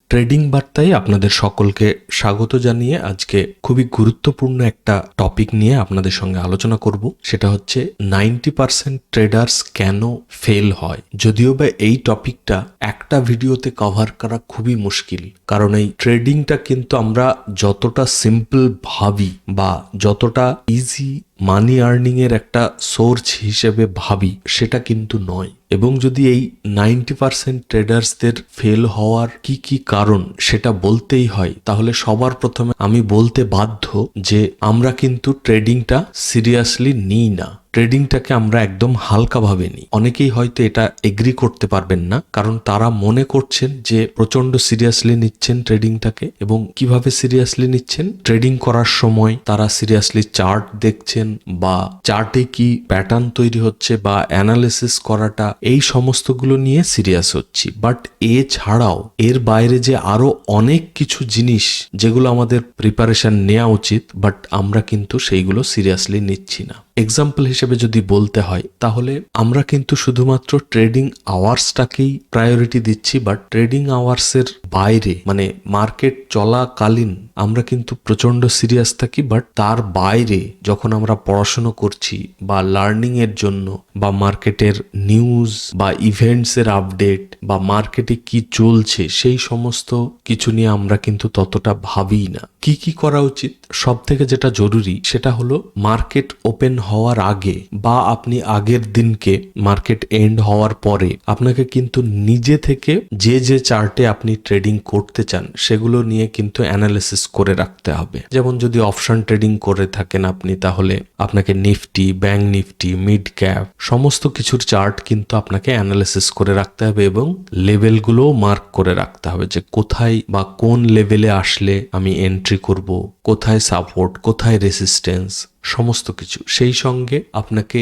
Trading বার্তায় আপনাদের সকলকে স্বাগত জানিয়ে আজকে খুবই গুরুত্বপূর্ণ একটা টপিক নিয়ে আপনাদের সঙ্গে আলোচনা করব। সেটা হচ্ছে 90% ট্রেডার্স কেন ফেল হয়। যদিও বা এই টপিকটা একটা ভিডিওতে কভার করা খুবই মুশকিল, কারণ এই ট্রেডিংটা কিন্তু আমরা যতটা সিম্পল ভাবি বা যতটা ইজি মানি আর্নিং এর একটা সোর্স হিসেবে ভাবি সেটা কিন্তু নয়। এবং যদি এই 90% ট্রেডার্সদের ফেল হওয়ার কি কি কারণ সেটা বলতেই হয়, তাহলে সবার প্রথমে আমি বলতে বাধ্য যে আমরা কিন্তু ট্রেডিংটা সিরিয়াসলি নিই না। ট্রেডিংটাকে আমরা একদম হালকাভাবে নিই। অনেকেই হয়তো এটা এগ্রি করতে পারবেন না, কারণ তারা মনে করছেন যে প্রচন্ড সিরিয়াসলি নিচ্ছেন ট্রেডিংটাকে। এবং কিভাবে সিরিয়াসলি নিচ্ছেন? ট্রেডিং করার সময় তারা সিরিয়াসলি চার্ট দেখছেন বা চার্টে কি প্যাটার্ন তৈরি হচ্ছে বা অ্যানালিসিস করাটা, এই সমস্তগুলো নিয়ে সিরিয়াস হচ্ছি। বাট এছাড়াও এর বাইরে যে আরো অনেক কিছু জিনিস যেগুলো আমাদের প্রিপারেশন নেওয়া উচিত, বাট আমরা কিন্তু সেইগুলো সিরিয়াসলি নিচ্ছি না। এক্সাম্পল হিসেবে যদি বলতে হয়, তাহলে আমরা কিন্তু শুধুমাত্র ট্রেডিং আওয়ার্সটাকেই প্রায়োরিটি দিচ্ছি, বাট ট্রেডিং আওয়ার্সের বাইরে মানে মার্কেট চলাকালীন আমরা কিন্তু প্রচন্ড সিরিয়াস থাকি। বাট তার বাইরে যখন আমরা পড়াশোনা করছি বা লার্নিং এর জন্য বা মার্কেটের নিউজ বা ইভেন্টস এর আপডেট বা মার্কেটে কি চলছে সেই সমস্ত কিছু নিয়ে আমরা কিন্তু ততটা ভাবি না। কি কি করা উচিত? সব থেকে যেটা জরুরি সেটা হলো মার্কেট ওপেন হওয়ার আগে বা আপনি আগের দিনকে মার্কেট এন্ড হওয়ার পরে আপনাকে কিন্তু নিজে থেকে যে যে চার্টে আপনি ট্রেডিং করতে চান সেগুলো নিয়ে কিন্তু অ্যানালিসিস করে রাখতে হবে। যেমন যদি অপশন ট্রেডিং করে থাকেন আপনি, তাহলে আপনাকে Nifty, bank Nifty, mid cap সমস্ত কিছুর চার্ট কিন্তু আপনাকে অ্যানালিসিস করে রাখতে হবে এবং লেভেলগুলোও মার্ক করে রাখতে হবে যে কোথায় বা কোন লেভেলে আসলে আমি এন্ট্রি করব, কোথায় সাপোর্ট, কোথায় রেসিস্টেন্স, সমস্ত কিছু। সেই সঙ্গে আপনাকে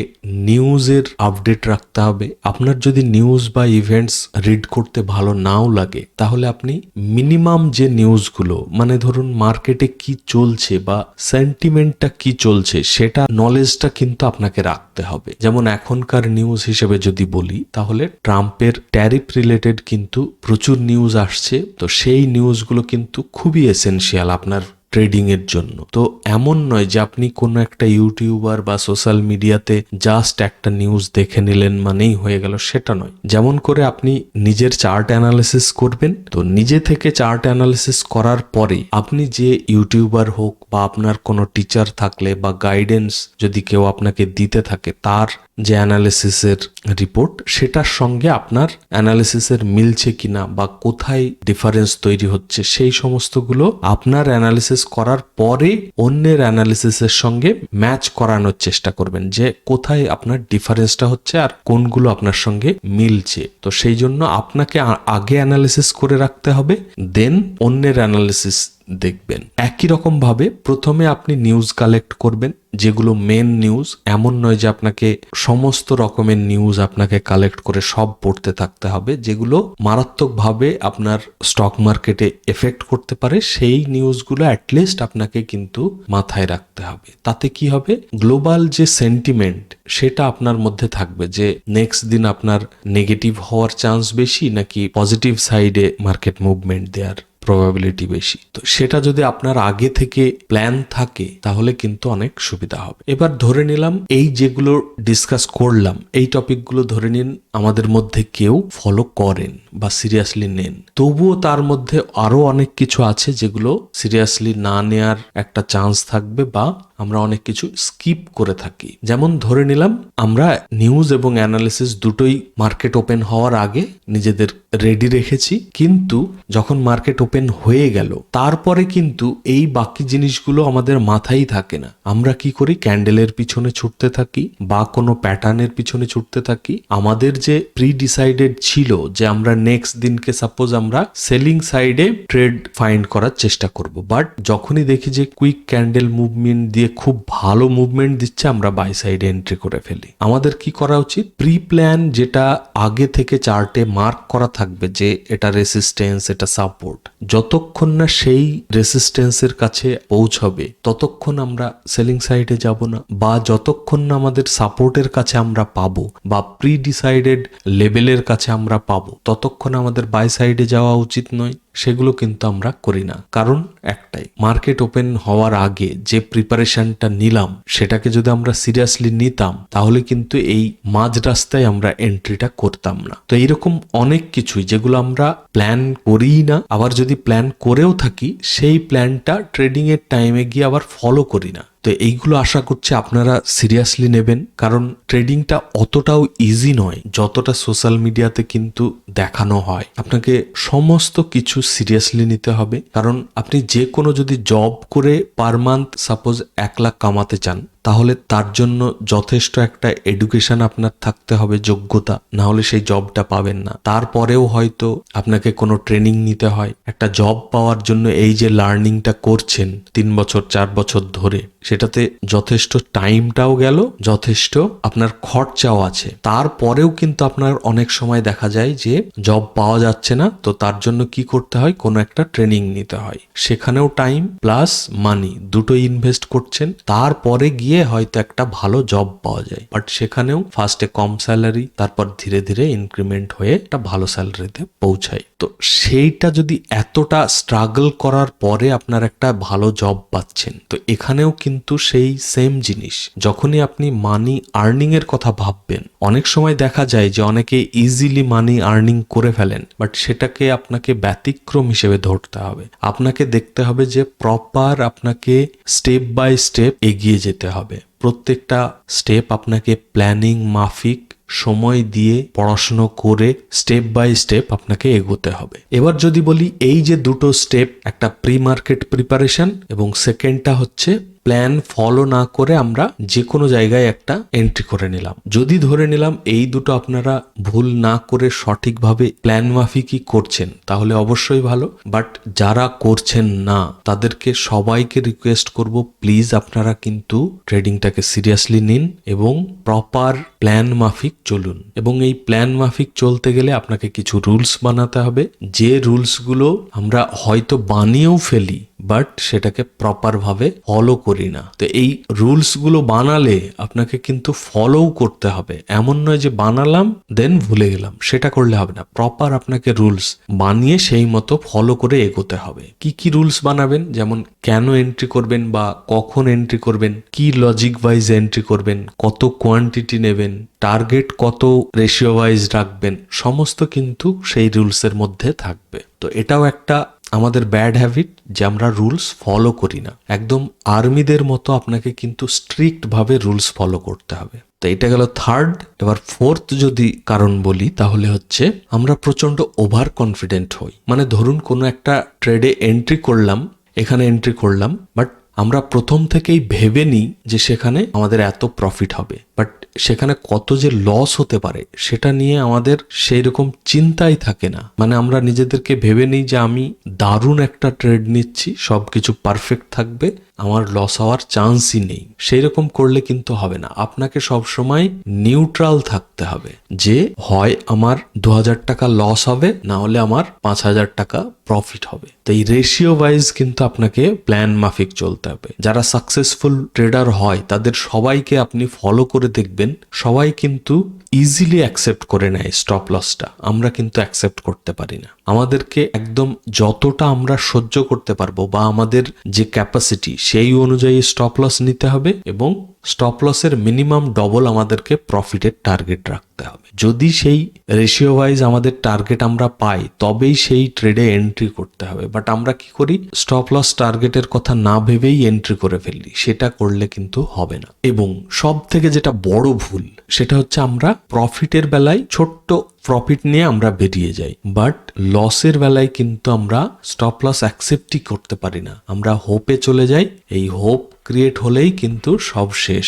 নিউজের আপডেট রাখতে হবে। আপনার যদি নিউজ বা ইভেন্টস রিড করতে ভালো নাও লাগে, তাহলে আপনি মিনিমাম যে নিউজগুলো, মানে ধরুন মার্কেটে কি চলছে বা সেন্টিমেন্টটা কি চলছে, সেটা নলেজটা কিন্তু আপনাকে রাখতে হবে। যেমন এখনকার নিউজ হিসেবে যদি বলি, তাহলে ট্রাম্পের ট্যারিফ রিলেটেড কিন্তু প্রচুর নিউজ আসছে। তো সেই নিউজগুলো কিন্তু খুবই এসেনশিয়াল আপনার ট্রেডিং এর জন্য। তো এমন নয় যে আপনি কোনো একটা ইউটিউবার বা সোশ্যাল মিডিয়াতে জাস্ট একটা নিউজ দেখে নিলেন মানেই হয়ে গেল, সেটা নয়। যেমন করে আপনি নিজের চার্ট অ্যানালিসিস করবেন, তো নিজে থেকে চার্ট অ্যানালিসিস করার পরে আপনি যে ইউটিউবার হোক বা আপনার কোনো টিচার থাকলে বা গাইডেন্স যদি কেউ আপনাকে দিতে থাকে, তার যে অ্যানালিসিসের রিপোর্ট সেটার সঙ্গে আপনার অ্যানালিসিসের মিলছে কিনা বা কোথায় ডিফারেন্স তৈরি হচ্ছে, সেই সমস্তগুলো আপনার অ্যানালিসিস করার পরে অন্যের অ্যানালিসিসের সঙ্গে ম্যাচ করানোর চেষ্টা করবেন যে কোথায় আপনার ডিফারেন্সটা হচ্ছে আর কোনগুলো আপনার সঙ্গে মিলছে। তো সেই জন্য আপনাকে আগে অ্যানালিসিস করে রাখতে হবে, দেন অন্যের অ্যানালিসিস দেখবেন। একই রকম ভাবে প্রথমে আপনি নিউজ কালেক্ট করবেন, যেগুলো মেন নিউজ। এমন নয় যে আপনাকে সমস্ত রকমের নিউজ আপনাকে কালেক্ট করে সব পড়তে থাকতে হবে। যেগুলো মারাত্মকভাবে আপনার স্টক মার্কেটে এফেক্ট করতে পারে, সেই নিউজগুলো অ্যাটলিস্ট আপনাকে কিন্তু মাথায় রাখতে হবে। তাতে কি হবে? গ্লোবাল যে সেন্টিমেন্ট সেটা আপনার মধ্যে থাকবে যে নেক্সট দিন আপনার নেগেটিভ হওয়ার চান্স বেশি নাকি পজিটিভ সাইডে মার্কেট মুভমেন্ট দেওয়ার প্রবাবিলিটি বেশি। তো সেটা যদি আপনার আগে থেকে প্ল্যান থাকে তাহলে কিন্তু অনেক সুবিধা হবে। এবার ধরে নিলাম এই যেগুলো ডিসকাস করলাম, এই টপিকগুলো ধরে নিন আমাদের মধ্যে কেউ ফলো করেন বা সিরিয়াসলি নেন, তবুও তার মধ্যে আরো অনেক কিছু আছে যেগুলো সিরিয়াসলি না নেয়ার একটা চান্স থাকবে বা আমরা অনেক কিছু স্কিপ করে থাকি। যেমন ধরে নিলাম আমরা নিউজ এবং অ্যানালিসিস দুটোই মার্কেট ওপেন হওয়ার আগে নিজেদের রেডি রেখেছি, কিন্তু যখন মার্কেট ওপেন হয়ে গেল তারপরে কিন্তু এই বাকি জিনিসগুলো আমাদের মাথায় থাকে না। আমরা কি করি? ক্যান্ডেলের পিছনে ছুটতে থাকি বা কোনো প্যাটার্নের পিছনে ছুটতে থাকি। আমাদের যে প্রি ডিসাইডেড ছিল যে আমরা নেক্সট দিনকে সাপোজ আমরা সেলিং সাইডে ট্রেড ফাইন্ড করার চেষ্টা করব, বাট যখনই দেখি যে কুইক ক্যান্ডেল মুভমেন্ট দিয়ে খুব ভালো মুভমেন্ট দিচ্ছে, আমরা বাই সাইডে এন্ট্রি করে ফেলি। আমাদের কি করা উচিত? প্রি প্ল্যান যেটা আগে থেকে চার্টে মার্ক করা থাকবে যে এটা রেসিস্টেন্স, এটা সাপোর্ট, যতক্ষণ না সেই রেসিস্টেন্সের কাছে পৌঁছবে ততক্ষণ আমরা সেলিং সাইডে যাব না, বা যতক্ষণ না আমাদের সাপোর্টের কাছে আমরা পাবো বা প্রি ডিসাইডেড লেভেলের কাছে আমরা পাবো ততক্ষণ আমাদের বাই সাইডে যাওয়া উচিত নয়। সেগুলো কিন্তু আমরা করি না। কারণ একটাই, মার্কেট ওপেন হওয়ার আগে যে প্রিপারেশনটা নিলাম সেটাকে যদি আমরা সিরিয়াসলি নিতাম তাহলে কিন্তু এই মাঝ রাস্তায় আমরা এন্ট্রিটা করতাম না। তো এইরকম অনেক কিছুই যেগুলো আমরা প্ল্যান করিই না, আবার যদি প্ল্যান করেও থাকি সেই প্ল্যানটা ট্রেডিং এর টাইমে গিয়ে আবার ফলো করি না। তো এইগুলো আশা করছি আপনারা সিরিয়াসলি নেবেন, কারণ ট্রেডিংটা অতটাও ইজি নয় যতটা সোশ্যাল মিডিয়াতে কিন্তু দেখানো হয়। আপনাকে সমস্ত কিছু সিরিয়াসলি নিতে হবে, কারণ আপনি যে কোনো যদি জব করে পার মান্থ সাপোজ 1 লাখ কামাতে চান তাহলে তার জন্য যথেষ্ট একটা এডুকেশন আপনার থাকতে হবে, যোগ্যতা, না হলে সেই জবটা পাবেন না। তারপরেও হয়তো আপনাকে কোনো ট্রেনিং নিতে হয়। একটা জব পাওয়ার জন্য এই যে লার্নিংটা করছেন 3 বছর 4 বছর ধরে, সেটাতে যথেষ্ট টাইমটাও গেল, যথেষ্ট আপনার খরচাও আছে। তারপরেও কিন্তু আপনার অনেক সময় দেখা যায় যে জব পাওয়া যাচ্ছে না, তো তার জন্য কি করতে হয়, কোনো একটা ট্রেনিং নিতে হয়। সেখানেও টাইম প্লাস মানি দুটোই ইনভেস্ট করছেন, তারপরে গিয়ে হয়তো একটা ভালো জব পাওয়া যায়। বাট সেখানেও ফার্স্টে কম স্যালারি, তারপর ধীরে ধীরে ইনক্রিমেন্ট হয়ে একটা ভালো স্যালারিতে পৌঁছায়। তো সেইটা যদি এতটা স্ট্রাগল করার পরে আপনার একটা ভালো জব পাচ্ছেন, তো এখানেও কিন্তু সেই সেম জিনিস। যখনই আপনি মানি আর্নিং এর কথা ভাববেন, অনেক সময় দেখা যায় যে অনেকে ইজিলি মানি আর্নিং করে ফেলেন, বাট সেটাকে আপনাকে ব্যতিক্রম হিসেবে ধরতে হবে। আপনাকে দেখতে হবে যে প্রপার আপনাকে স্টেপ বাই স্টেপ এগিয়ে যেতে হবে। প্রত্যেকটা স্টেপ আপনাকে প্ল্যানিং মাফিক সময় দিয়ে পড়াশুনো করে স্টেপ বাই স্টেপ আপনাকে এগোতে হবে। এবার যদি বলি এই যে দুটো স্টেপ, একটা প্রি মার্কেট প্রিপারেশন এবং সেকেন্ডটা হচ্ছে প্ল্যান ফলো না করে আমরা যে কোনো জায়গায় একটা এন্ট্রি করে নিলাম। যদি ধরে নিলাম এই দুটো আপনারা ভুল না করে সঠিকভাবে প্ল্যান মাফিকই করছেন তাহলে অবশ্যই ভালো, বাট যারা করছেন না তাদেরকে সবাইকে রিকোয়েস্ট করব, প্লিজ আপনারা কিন্তু ট্রেডিংটাকে সিরিয়াসলি নিন এবং প্রপার প্ল্যান মাফিক চলুন। এবং এই প্ল্যান মাফিক চলতে গেলে আপনাকে কিছু রুলস বানাতে হবে, যে রুলসগুলো আমরা হয়তো বানিয়েও ফেলি বাট সেটাকে প্রপার ভাবে ফলো করি না। তো এই রুলস গুলো বানালে আপনাকে কিন্তু ফলো করতে হবে। এমন নয় যে বানালাম দেন ভুলে গেলাম, সেটা করলে হবে না। প্রপার আপনাকে রুলস বানিয়ে সেই মতো ফলো করে এগোতে হবে। কি কি রুলস বানাবেন, যেমন কেন এন্ট্রি করবেন বা কখন এন্ট্রি করবেন, কি লজিক ওয়াইজ এন্ট্রি করবেন, কত কোয়ান্টিটি নেবেন, টার্গেট কত রেশিও ওয়াইজ রাখবেন, সমস্ত কিন্তু সেই রুলসের মধ্যে থাকবে। তো এটাও একটা আমাদের ব্যাড হ্যাবিট যে আমরা রুলস ফলো করি না। একদম আর্মিদের মতো আপনাকে কিন্তু স্ট্রিক্ট ভাবে রুলস ফলো করতে হবে। তো এটা গেল থার্ড। এবার ফোর্থ যদি কারণ বলি তাহলে হচ্ছে আমরা প্রচন্ড ওভার কনফিডেন্ট হই। মানে ধরুন কোনো একটা ট্রেডে এন্ট্রি করলাম, এখানে এন্ট্রি করলাম, বাট আমরা প্রথম থেকেই ভেবে নিই যে সেখানে আমাদের এত প্রফিট হবে, বাট সেখানে কত যে লস হতে পারে সেটা নিয়ে আমাদের সেই রকম চিন্তাই থাকে না। মানে আমরা নিজেদেরকে ভেবে নিই যে আমি দারুণ একটা ট্রেড নিচ্ছি, সবকিছু পারফেক্ট থাকবে, আমার লস হওয়ার চান্সই নেই। সেই রকম করলে কিন্তু হবে না। আপনাকে সবসময় নিউট্রাল থাকতে হবে যে হয় আমার 2000 টাকা লস হবে, না হলে আমার 5000 টাকা প্রফিট হবে। তো এই রেশিও ওয়াইজ কিন্তু আপনাকে প্ল্যান মাফিক চলতে হবে। যারা সাকসেসফুল ট্রেডার হয় তাদের সবাইকে আপনি ফলো করে দেখবেন, সবাই কিন্তু ইজিলি অ্যাকসেপ্ট করে নেয় স্টপ লসটা। আমরা কিন্তু অ্যাকসেপ্ট করতে পারি না। আমাদেরকে একদম যতটা আমরা সহ্য করতে পারবো বা আমাদের যে ক্যাপাসিটি সেই অনুযায়ী স্টপ লস নিতে হবে এবং স্টপ লসের মিনিমাম ডবল আমাদেরকে প্রফিটের টার্গেট রাখতে হবে। যদি সেই রেশিও ওয়াইজ আমাদের টার্গেট আমরা পাই তবেই সেই ট্রেডে এন্ট্রি করতে হবে। বাট আমরা কি করি, স্টপ লস টার্গেটের কথা না ভেবেই এন্ট্রি করে ফেলি। সেটা করলে কিন্তু হবে না। এবং সব থেকে যেটা বড় ভুল সেটা হচ্ছে আমরা প্রফিটের বেলায় ছোট্ট প্রফিট নিয়ে আমরা বেরিয়ে যাই, বাট লসের বেলায় কিন্তু আমরা স্টপ লস অ্যাকসেপ্টই করতে পারি না। আমরা হোপে চলে যাই। এই হোপ ক্রিয়েট হলেই কিন্তু সব শেষ।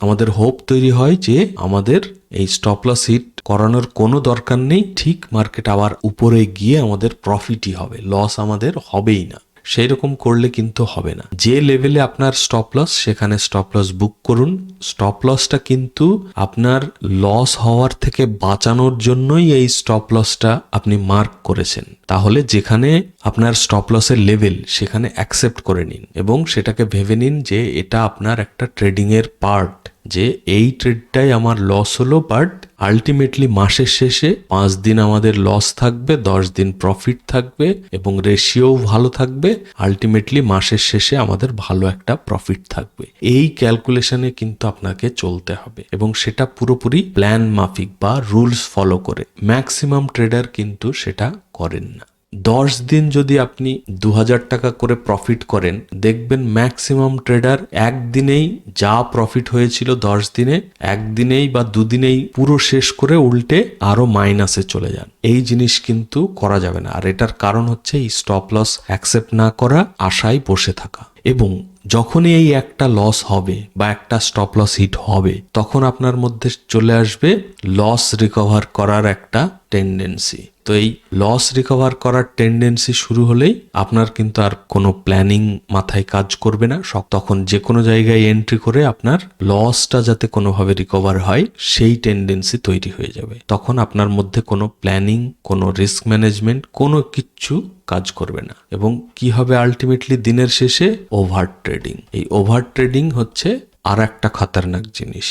আমাদের হোপ তৈরি হয় যে আমাদের এই স্টপ লস হিট করানোর কোনো দরকার নেই, ঠিক মার্কেট আবার উপরে গিয়ে আমাদের প্রফিটই হবে, লস আমাদের হবেই না। সেই রকম করলে কিন্তু হবে না। যে লেভেলে আপনার স্টপ লস সেখানে স্টপ লস বুক করুন। স্টপ লসটা কিন্তু আপনার লস হওয়ার থেকে বাঁচানোর জন্যই এই স্টপ লসটা আপনি মার্ক করেছেন। তাহলে যেখানে আপনার স্টপ লসের লেভেল সেখানে অ্যাকসেপ্ট করে নিন এবং সেটাকে ভেবে নিন যে এটা আপনার একটা ট্রেডিং এর পার্ট। যে এই ট্রেডটাই আমার লস হলো, বাট আলটিমেটলি মাসের শেষে 5 দিন আমাদের লস থাকবে, 10 দিন প্রফিট থাকবে এবং রেশিওও ভালো থাকবে। আলটিমেটলি মাসের শেষে আমাদের ভালো একটা প্রফিট থাকবে। এই ক্যালকুলেশনে কিন্তু আপনাকে চলতে হবে এবং সেটা পুরোপুরি প্ল্যান মাফিক বা রুলস ফলো করে। ম্যাক্সিমাম ট্রেডার কিন্তু সেটা করেন না। 10 দিন যদি আপনি 2000 টাকা করে প্রফিট করেন, দেখবেন ম্যাক্সিমাম ট্রেডার একদিনেই যা প্রফিট হয়েছিল 10 দিনে, একদিনেই বা দুদিনেই পুরো শেষ করে উল্টে আরো মাইনাসে চলে যান। এই জিনিস কিন্তু করা যাবে না। আর এটার কারণ হচ্ছে এই স্টপ লস অ্যাকসেপ্ট না করা, আশায় বসে থাকা। এবং যখনই এই একটা লস হবে বা একটা স্টপ লস হিট হবে, তখন আপনার মধ্যে চলে আসবে লস রিকভার করার একটা টেন্ডেন্সি। তো এই লস রিকভার করার টেন্ডেন্সি শুরু হলেই আপনার কিন্তু আর কোনো প্ল্যানিং মাথায় কাজ করবে না। তখন যে কোনো জায়গায় এন্ট্রি করে আপনার লসটা যাতে কোনোভাবে রিকভার হয় সেই টেন্ডেন্সি তৈরি হয়ে যাবে। তখন আপনার মধ্যে কোনো প্ল্যানিং, কোনো রিস্ক ম্যানেজমেন্ট, কোনো কিচ্ছু কাজ করবে না। এবং কি হবে আলটিমেটলি দিনের শেষে? Over trading. এই ওভার ট্রেডিং হচ্ছে আর একটা খতরনাক জিনিস।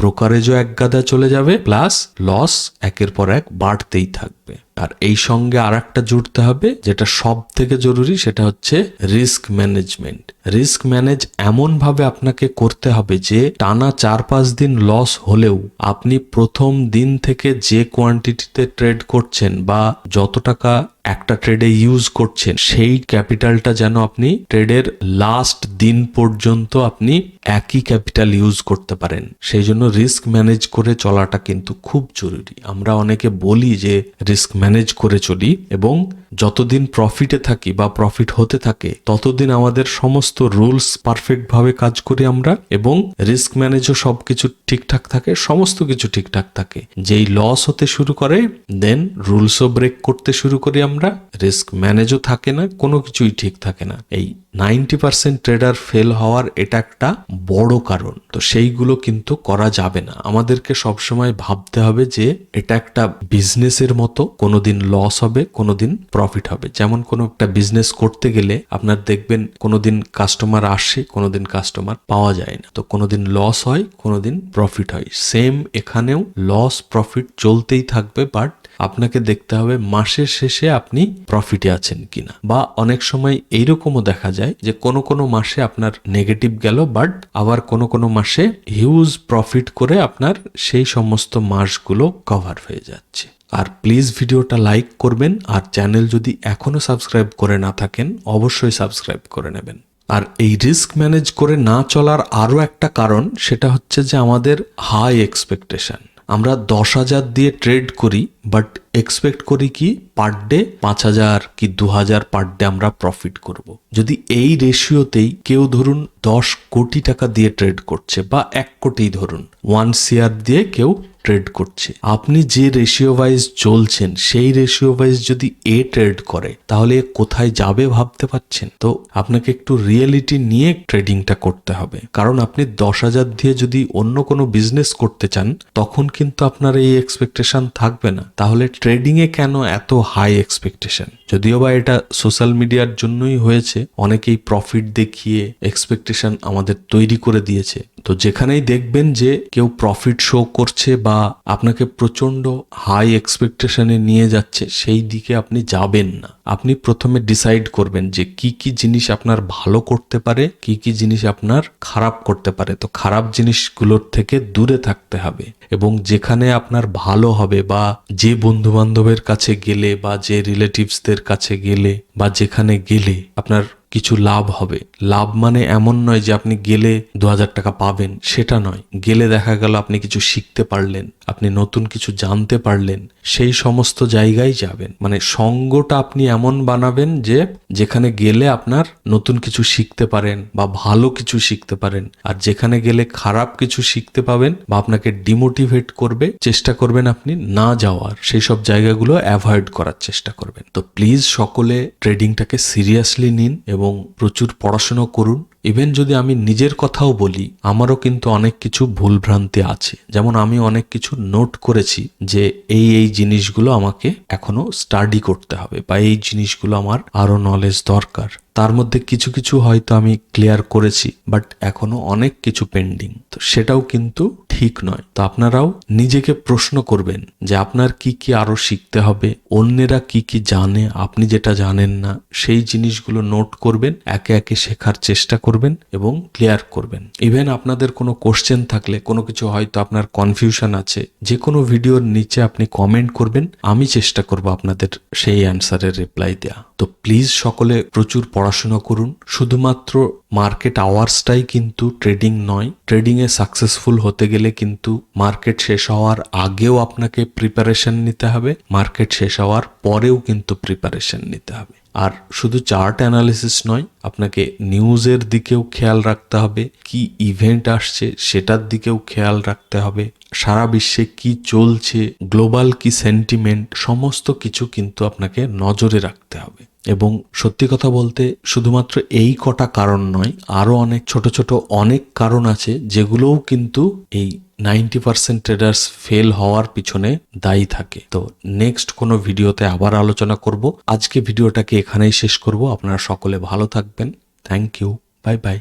ব্রোকারেজও এক গাদা চলে যাবে, প্লাস লস একের পর এক বাড়তেই থাকবে। আর এই সঙ্গে আর একটা জুড়তে হবে যেটা সব থেকে জরুরি, সেটা হচ্ছে রিস্ক ম্যানেজমেন্ট। রিস্ক ম্যানেজ এমন ভাবে আপনাকে করতে হবে যে টানা 4-5 দিন লস হলেও আপনি প্রথম দিন থেকে যে কোয়ান্টিটিতে ট্রেড করছেন বা যত টাকা একটা ট্রেডে ইউজ করছেন, সেই ক্যাপিটালটা যেন আপনি ট্রেডের লাস্ট দিন পর্যন্ত আপনি একই ক্যাপিটাল ইউজ করতে পারেন। সেই জন্য রিস্ক ম্যানেজ করে চলাটা কিন্তু খুব জরুরি। আমরা অনেকে বলি যে রিস্ক ম্যানেজ করে চলি, এবং যতদিন প্রফিটে থাকি বা প্রফিট হতে থাকে ততদিন আমাদের সমস্ত রুলস পারফেক্ট ভাবে কাজ করি আমরা, এবং রিস্ক ম্যানেজও সবকিছু ঠিকঠাক থাকে, সমস্ত কিছু ঠিকঠাক থাকে। যেই লস হতে শুরু করে দেন রুলসও ব্রেক করতে শুরু করি আমরা, রিস্ক ম্যানেজও থাকে না, কোনো কিছুই ঠিক থাকে না। এই 90% ট্রেডার ফেল হওয়ার এটা একটা বড় কারণ। তো সেইগুলো কিন্তু করা যাবে না। আমাদেরকে সবসময় ভাবতে হবে যে এটা একটা বিজনেসের মতো, কোনোদিন লস হবে, কোনোদিন প্রফিট হবে। যেমন কোনো একটা বিজনেস করতে গেলে আপনার দেখবেন কোনোদিন কাস্টমার আসে, কোনোদিন কাস্টমার পাওয়া যায় না। তো কোনোদিন লস হয়, কোনোদিন প্রফিট হয়। সেম এখানেও লস প্রফিট চলতেই থাকবে, বাট আপনাকে দেখতে হবে মাসের শেষে আপনি প্রফিটে আছেন কিনা। বা অনেক সময় এইরকমও দেখা যায় যে কোনো কোনো মাসে আপনার নেগেটিভ গেল, বাট আবার কোনো কোনো মাসে হিউজ প্রফিট করে আপনার সেই সমস্ত মাসগুলো কভার হয়ে যাচ্ছে। আর প্লিজ ভিডিওটা লাইক করবেন, আর চ্যানেল যদি এখনো সাবস্ক্রাইব করে না থাকেন অবশ্যই সাবস্ক্রাইব করে নেবেন। আর এই রিস্ক ম্যানেজ করে না চলার আরও একটা কারণ, সেটা হচ্ছে যে আমাদের হাই এক্সপেকটেশন। আমরা 10,000 দিয়ে ট্রেড করি, বাট এক্সপেক্ট করি কি পার ডে 5,000 কি 2,000 পার ডে আমরা প্রফিট করব। যদি এই রেশিওতেই কেউ ধরুন 10 কোটি টাকা দিয়ে ট্রেড করছে, বা 1 কোটি ধরুন, 1 CR দিয়ে কেউ ট্রেড করছে, আপনি যে রেশিও ওয়াইজ চলছেন সেই রেশিও ওয়াইজ যদি এ ট্রেড করে, তাহলে কোথায় যাবে ভাবতে পারছেন? তো আপনাকে একটু রিয়েলিটি নিয়ে ট্রেডিংটা করতে হবে। কারণ আপনি 10,000 দিয়ে যদি অন্য কোনো বিজনেস করতে চান, তখন কিন্তু আপনার এই এক্সপেকটেশন থাকবে না। তাহলে ট্রেডিং এ কেন এত হাই এক্সপেকটেশন? যদিও বা এটা সোশ্যাল মিডিয়ার জন্যই হয়েছে, অনেকেই প্রফিট দেখিয়ে এক্সপেকটেশন আমাদের তৈরি করে দিয়েছে। তো যেখানেই দেখবেন যে কেউ প্রফিট শো করছে বা আপনাকে প্রচন্ড হাই এক্সপেকটেশনে নিয়ে যাচ্ছে, সেই দিকে আপনি যাবেন না। আপনি প্রথমে ডিসাইড করবেন যে কি কি জিনিস আপনার ভালো করতে পারে, কি কি জিনিস আপনার খারাপ করতে পারে। তো খারাপ জিনিসগুলোর থেকে দূরে থাকতে হবে, এবং যেখানে আপনার ভালো হবে বা যে বন্ধু বান্ধবের কাছে গেলে বা যে রিলেটিভসদের কাছে গেলে বা যেখানে গেলে আপনার কিছু লাভ হবে। লাভ মানে এমন নয় যে আপনি গেলে 2,000 টাকা পাবেন, সেটা নয়। গেলে দেখা গেল আপনি কিছু শিখতে পারলেন, আপনি নতুন কিছু জানতে পারলেন, সেই সমস্ত জায়গায় যাবেন। মানে সঙ্গটা আপনি এমন বানাবেন যে যেখানে গেলে আপনার নতুন কিছু শিখতে পারেন বা ভালো কিছু শিখতে পারেন। আর যেখানে গেলে খারাপ কিছু শিখতে পাবেন বা আপনাকে ডিমোটিভেট করবে, চেষ্টা করবেন আপনি না যাওয়ার, সেই সব জায়গাগুলো অ্যাভয়েড করার চেষ্টা করবেন। তো প্লিজ সকলে ট্রেডিংটাকে সিরিয়াসলি নিন এবং প্রচুর পড়াশোনা করুন। ইভেন যদি আমি নিজের কথাও বলি, আমারও কিন্তু অনেক কিছু ভুলভ্রান্তি আছে। যেমন আমি অনেক কিছু নোট করেছি যে এই জিনিসগুলো আমাকে এখনো স্টাডি করতে হবে, বা এই জিনিসগুলো আমার আরো নলেজ দরকার। তার মধ্যে কিছু কিছু হয়তো আমি ক্লিয়ার করেছি, বাট এখনো অনেক কিছু পেন্ডিং। তো সেটাও কিন্তু ঠিক নয়। তো আপনারাও নিজেকে প্রশ্ন করবেন যে আপনার কি কি আরো শিখতে হবে, অন্যেরা কি কি জানে আপনি যেটা জানেন না, সেই জিনিসগুলো নোট করবেন, একে একে শেখার চেষ্টা করবেন এবং ক্লিয়ার করবেন। ইভেন আপনাদের কোনো কোশ্চেন থাকলে, কোনো কিছু হয়তো আপনার কনফিউশন আছে, যে কোনো ভিডিওর নিচে আপনি কমেন্ট করবেন, আমি চেষ্টা করব আপনাদের সেই অ্যান্সারের রিপ্লাই দেয়া। তো প্লিজ সকলে প্রচুর পড়াশোনা করুন। শুধুমাত্র মার্কেট আওয়ার্সটাই কিন্তু ট্রেডিং নয়। ট্রেডিং এ সাকসেসফুল হতে গেলে কিন্তু মার্কেট শেষ হওয়ার আগেও আপনাকে প্রিপারেশন নিতে হবে, মার্কেট শেষ হওয়ার পরেও কিন্তু প্রিপারেশন নিতে হবে। আর শুধু চার্ট অ্যানালিসিস নয়, আপনাকে নিউজের দিকেও খেয়াল রাখতে হবে, কি ইভেন্ট আসছে সেটার দিকেও খেয়াল রাখতে হবে, সারা বিশ্বে কি চলছে, গ্লোবাল কি সেন্টিমেন্ট, সমস্ত কিছু কিন্তু আপনাকে নজরে রাখতে হবে। এবং সত্যি কথা বলতে শুধুমাত্র এই কটা কারণ নয়, আরো অনেক ছোট ছোট অনেক কারণ আছে, যেগুলোও কিন্তু এই 90% ট্রেডার্স ফেল হওয়ার পিছনে দায়ী থাকে। তো নেক্সট কোনো ভিডিওতে আবার আলোচনা করব। আজকে ভিডিওটাকে এখানেই শেষ করব। আপনারা সকলে ভালো থাকবেন। Thank you. Bye by.